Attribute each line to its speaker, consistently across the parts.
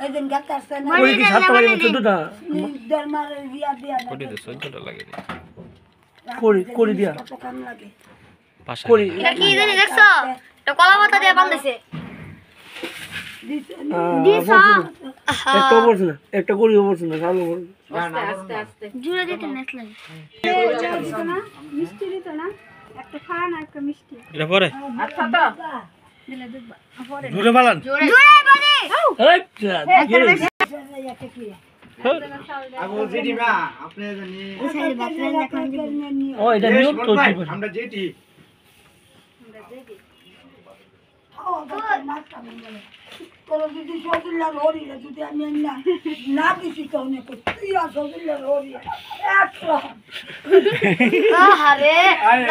Speaker 1: এইদিন গাতে আসছে না
Speaker 2: করি কি 7টা লাগে 14টা
Speaker 1: দরমার রিয়া দিয়া
Speaker 3: কোটি তো 14টা লাগে
Speaker 2: করি দিয়া
Speaker 1: কত কাম লাগে
Speaker 3: পাশা
Speaker 2: করি
Speaker 4: এটা কি জানি দেখছো এটা কলা পাতা দিয়ে বাঁধাইছে
Speaker 2: একটা বলছ না একটা করি বলছ না ভালো বল
Speaker 4: জুড়ে দিতে নেট লাগে
Speaker 1: মিষ্টি দিত না একটা খান আর একটা মিষ্টি
Speaker 3: এটা পরে
Speaker 1: আচ্ছা তো
Speaker 4: দিলে দেখবা
Speaker 2: জোরে বালান
Speaker 4: জুড়ে বাঁধে
Speaker 2: এই
Speaker 1: একটা কি
Speaker 5: আগো যেটি মা আপনি জানি
Speaker 4: ওখানে বাতরা দেখলাম যে
Speaker 2: ও এটা নিও তো
Speaker 5: আমরা যেটি
Speaker 1: তোর যদি সজুল্লার হরিরা যদি আমি না দিছি তো অনেক তুই আর সজুল্লার হরিয়া একশো
Speaker 4: আরে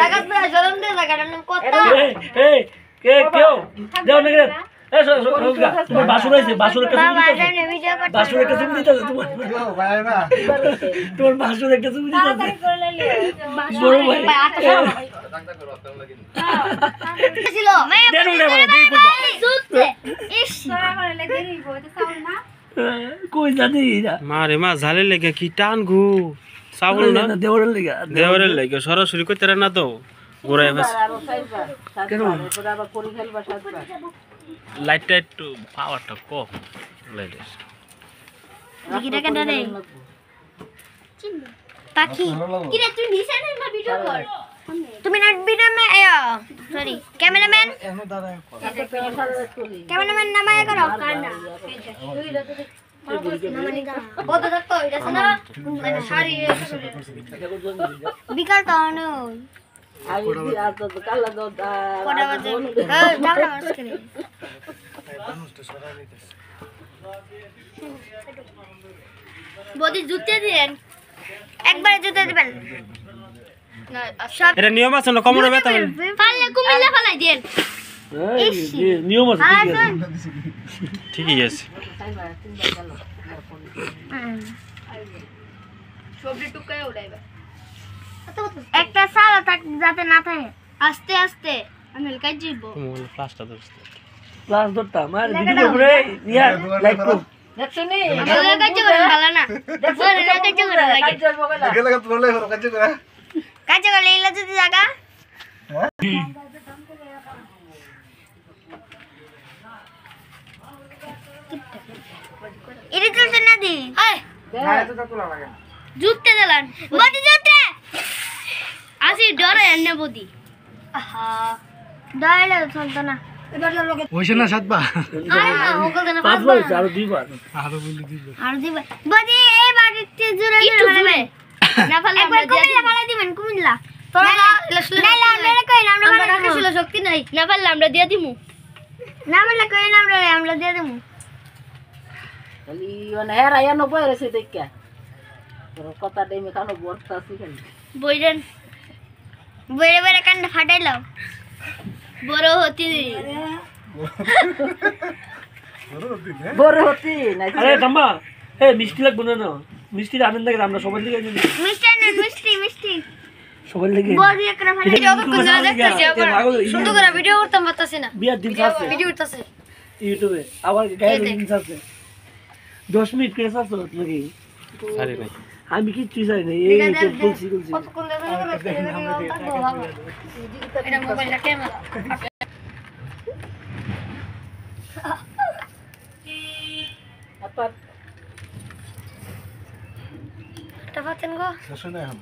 Speaker 4: লাগাত বড় জলম দে লাগাটা কত
Speaker 2: এই কেউ যাও না রে এই তোমার বাসুর আছে বাসুর একটা
Speaker 4: বাবা
Speaker 2: ছবি দিতে
Speaker 4: জানে ভিডিও করতে
Speaker 2: বাসুর একটা ছবি দিতে তোমার
Speaker 5: ভাই না
Speaker 2: তোমার বাসুর একটা ছবি দিতে
Speaker 4: তাড়াতাড়ি করে লে
Speaker 2: বড় ভাই
Speaker 4: ছিল
Speaker 2: দেন না বলে দেই করতে
Speaker 4: জুতে ইস সরা করে লে দেরি হইতে চাউল না
Speaker 2: কই জানি না
Speaker 3: মারে মা জালে লেগে কি টান গো চাউল না
Speaker 2: দেওরের লাগা
Speaker 3: দেওয়ারের লেগে সরাসরি কইতে না তো গোড়ায় বাস
Speaker 2: কেন
Speaker 3: লাইটটা একটু পাওয়ারটা কম লাইটের
Speaker 4: দেখি টাকা দাদে পাখি কি রে তুই নিচে না ভিডিও কর তুমি না ভিডিও মে আয়া সরি ক্যামেরাম্যান ক্যামেরাম্যান নামায় করো কান্না কত দেখো এটা না শাড়ি বিকাল তো আনো কটা বাজে যাও না আজকে বডি জুতে দিবেন একবারে জুতে দিবেন না সব
Speaker 3: এটা নিয়ম আছে না কমরে ব্যথা
Speaker 4: ফাললে কুমিল্লা ফালাই দেন
Speaker 2: এই নিয়ম আছে
Speaker 3: ঠিকই আছে
Speaker 4: সবজি টুকায় উড়াইবা একটা সালা তাক যাতে না থাকে আস্তে আস্তে আমি কাজ দিব
Speaker 3: মোবাইল ফ্ল্যাশটা ধরতে
Speaker 2: ক্লাস ধরতা মার ভিডিও করে ইয়া লাইক কর
Speaker 1: দেখছনি
Speaker 4: আমার কাজ করে ভালো না বলে না কাজ করে লাগে
Speaker 5: গেলে তোলে কাজ করে
Speaker 4: কাজ করে ইলা যদি জায়গা এটা চলছে না দি আয় জুতে দিলান বডি জুতে আসি ডরে এনে বডি আহা ডাইলে চলতো না
Speaker 5: হইছে না সাতবা
Speaker 4: আরে না ওগুলো না
Speaker 2: পাঁচ বার আর দুইবার
Speaker 4: আর দিবে বডি এই বাড়িতে জুড়ে জুড়ে না ফালে একবার কুমিল্লা ফালাই দিবেন কুমিল্লা না আমরা কই না আমরা কাছে ছিল শক্তি নাই না ফালে আমরা দিয়ে দিমু না বললে কই না আমরা দিয়ে দিমু
Speaker 1: খালি মানে হেরা ইয়া ন বই রইছে দেখা তোর কথা দেই মেখানো বর্তা আছে খালি
Speaker 4: বইরেন বইরে বইরে কান্ড ফাটাইলাও বড় হতি
Speaker 1: বড় হতি না
Speaker 2: আরে থাম্বা এই মিষ্টি লাগবে না মিষ্টির আনন্দ লাগে আমরা সবাই লিগে
Speaker 4: মিষ্টি না মিষ্টি
Speaker 2: সবাই লিগে
Speaker 4: বডি একটা ফাটাই ভিডিও করতে দেখতেছি সুন্দর করে ভিডিও করতে পারতাছি না
Speaker 2: বিয়ার দিন আছে
Speaker 4: ভিডিও করতেছে
Speaker 2: ইউটিউবে আবার গায়ে লিংক আছে 10 মিনিট করে আছে নাকি
Speaker 3: সারি নাই
Speaker 2: আমি কি তুই জানি না এই তো বলছি
Speaker 4: কতক্ষণ এটা মোবাইলটা ক্যামেরা
Speaker 1: আপা
Speaker 4: টাফাতেন গো
Speaker 5: শুনে এখন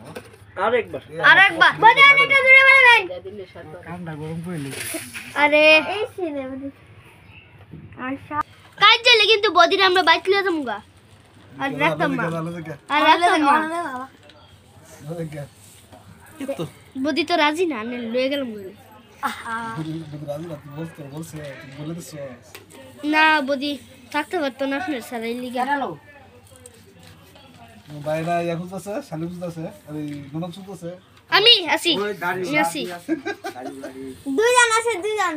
Speaker 2: আরেকবার
Speaker 4: আরেকবার বডি অনেকটা জুড়ে বলবেন
Speaker 1: দিলে সাত
Speaker 5: কামটা গরম কইলে
Speaker 4: আরে এই সিনে বডি আচ্ছা কাজ চলে কিন্তু বডিটা আমরা বাইক লিয়ে যামুগা আর রাখতাম না আর রাখতাম না বডি তো রাজি না নে লয়ে গেলাম বলে আহা না বডি থাকতে পারতো না শুনে সারাই লিগা
Speaker 1: জানো
Speaker 5: বাইরা এখন আছে সালিম আছে এই গণন আছে
Speaker 4: আমি আসি দুইজন আছে দুইজন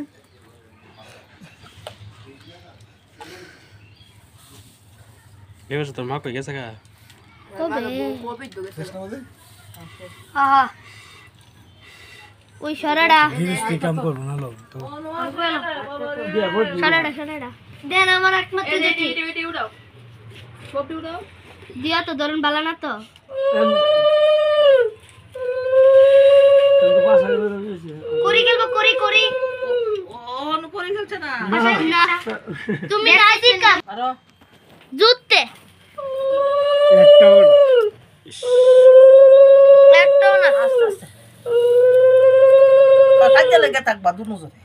Speaker 3: এবার তোর মা কই গেছে গা
Speaker 4: কবে আহা ওই সরাডা
Speaker 2: কাম করব না লো তো
Speaker 4: সরাডা দেন আমার একমাত্র দেখি দিয়া তো ধরুন বালা না তো করি খেলবো করি করি না তুমি নাই দিকা জুতে একটাও না
Speaker 6: কাজে লেগে থাকবা দুজনে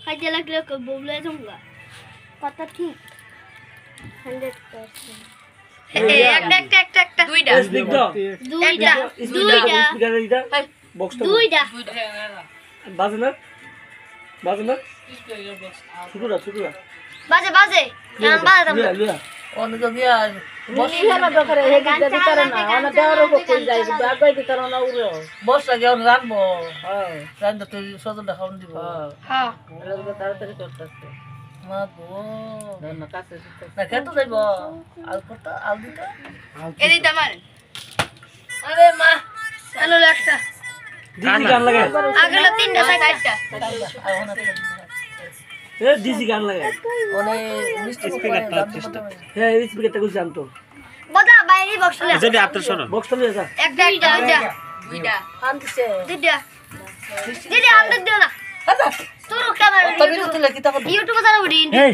Speaker 4: খাইতে লাগলে বউলে জমলা কথা ঠিক 100% একটা দুইটা
Speaker 2: বাজে না ছোটরা
Speaker 4: বাজে বাজে গান বাজাতাম না
Speaker 6: অনেক দিয়া বসটা গিয়ে রানবো রান্না তুই সজনটা খাওয়ান দিব
Speaker 4: হ্যাঁ
Speaker 6: মা গো না খেতে যাইব আল করতে আল দিতে
Speaker 4: এদিকে আমার আরে মা আলো একটা
Speaker 2: ডিজি গান লাগে
Speaker 4: আগেলো তিনটা চারটা
Speaker 2: ডিজি গান লাগে
Speaker 6: অনেক মিষ্টি স্পিকারটা
Speaker 2: হ্যাঁ এই স্পিকারটা কইছি আনতো
Speaker 4: বদা বাইরে বক্স লে
Speaker 3: যদি আপনার শোনো
Speaker 2: বক্সটা নিয়ে যা
Speaker 4: একটা দুইটা
Speaker 6: খান দিছে
Speaker 4: দুইটা দিদি আন্দর দিও না তোর ক্যামেরা
Speaker 6: তবে তো তুলে কি তখন
Speaker 4: ইউটিউবে যারা উড়ি
Speaker 5: এই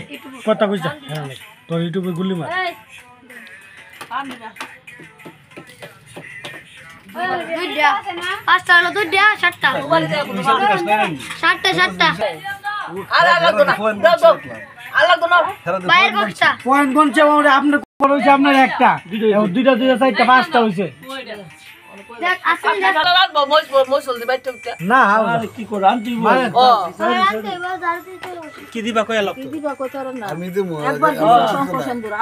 Speaker 5: কথা কইছ তোর ইউটিউবে গুলি মার
Speaker 4: দুইটা পাঁচটা হলো দুইটা সাতটা সাতটা
Speaker 6: আর লাগতো না দাও দাও আর লাগতো না
Speaker 4: বাইরের বক্সটা
Speaker 5: পয়েন্ট কোন চেয়ে আপনার কোন হইছে আপনার একটা দুইটা চারটা পাঁচটা হইছে
Speaker 4: দেখ আসেন দেখ
Speaker 6: লাগবো মইসল দি বাইতে উঠতে
Speaker 5: না
Speaker 2: আরে কি করে আনতি
Speaker 6: ও
Speaker 3: কি দিবা কই আলো
Speaker 7: আমি দেবো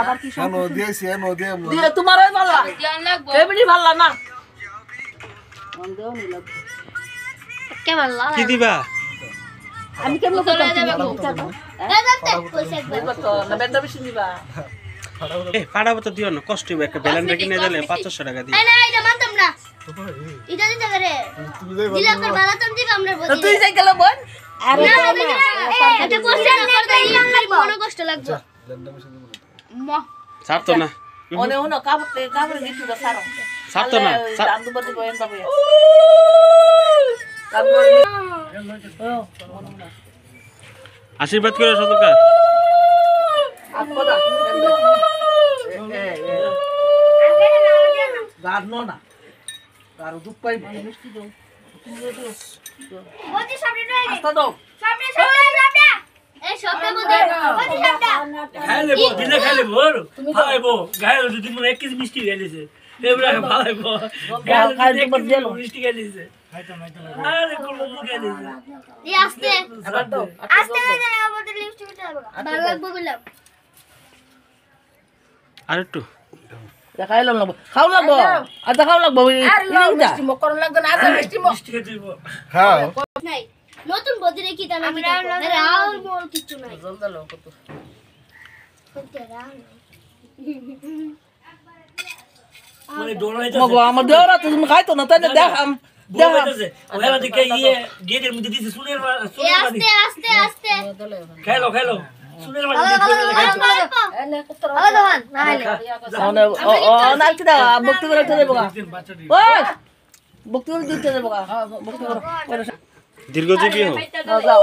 Speaker 7: আবার কি কেন দিয়েছি কেন দিয়ে
Speaker 6: দিলে তোমারই ভালো এমনি ভালো না
Speaker 4: কেমন লাগা
Speaker 3: কি দিবা
Speaker 7: আমি কেমন
Speaker 4: চলে যাবে পয়সা একবার
Speaker 6: তো না বেন্ডা বেশি দিবা
Speaker 3: এ পাড়াবো তো দিও না কষ্ট হবে একটা ব্যালেন্স রেখে নিয়ে দিলে 500 টাকা দিই
Speaker 4: এই না এটা মানতাম না এটা দিতে করে দিলে আপনার বালা তুমি দিবে আমরা
Speaker 6: তো তুই যাই গেল বোন
Speaker 4: না এটা কোশ্চেন করে দেই আমার বড় কষ্ট লাগবে
Speaker 3: ছাড়তো না
Speaker 6: ওনে ওনে কাবরে দিছু দা সারো
Speaker 3: ছাড়তো না
Speaker 6: দান্দু বদি বয়েন পাবে
Speaker 3: আশীর্বাদ করে সদকা
Speaker 6: আপদা গাড়নো না আর দুধ পাই মিষ্টি দাও
Speaker 4: বদি সামনে নয়
Speaker 6: আস্তা দাও
Speaker 4: সামনে এই সবটা বদি বদি সামনে
Speaker 2: খাইলেবো দিনে খাইলেবো খাইবো গায়ে যদি মনে 1 কেজি মিষ্টি খাইলেছে এবড়া খাইবো গায়ে মিষ্টি খাইলেছে আরে কোন মুখে দিছে
Speaker 4: এই আস্তে আস্তে না আমাদের লিপস্টিক দেবো ভালো লাগবে বললাম
Speaker 3: আর একটু
Speaker 6: দেখাইলাম না খাও লাগবো আর দেখাও লাগবো মিষ্টি মকর লাগবে না আর মিষ্টি
Speaker 2: মিষ্টি খাইবো
Speaker 7: হ্যাঁ
Speaker 4: নাই নতুন বদি রে কি তা না আরে আর বড় কিছু নাই
Speaker 6: জলদা লোক তো
Speaker 2: মানে ডোনাইতে
Speaker 6: মগো আমার দেওরা তুমি খাইতো না তাই দেখাম
Speaker 2: বলতেছে ওরা দিকে গেটের মধ্যে দিছে সুনের
Speaker 4: এই আস্তে আস্তে
Speaker 2: খাইলো সুনের বাড়ি
Speaker 4: আলো দোকান না হলে
Speaker 6: ও না কি দা ভক্তি করে তো দেবো ওই ভক্তি করে দিতে দেবো ভক্তি করে
Speaker 3: দীর্ঘজীবী হোক
Speaker 6: যাও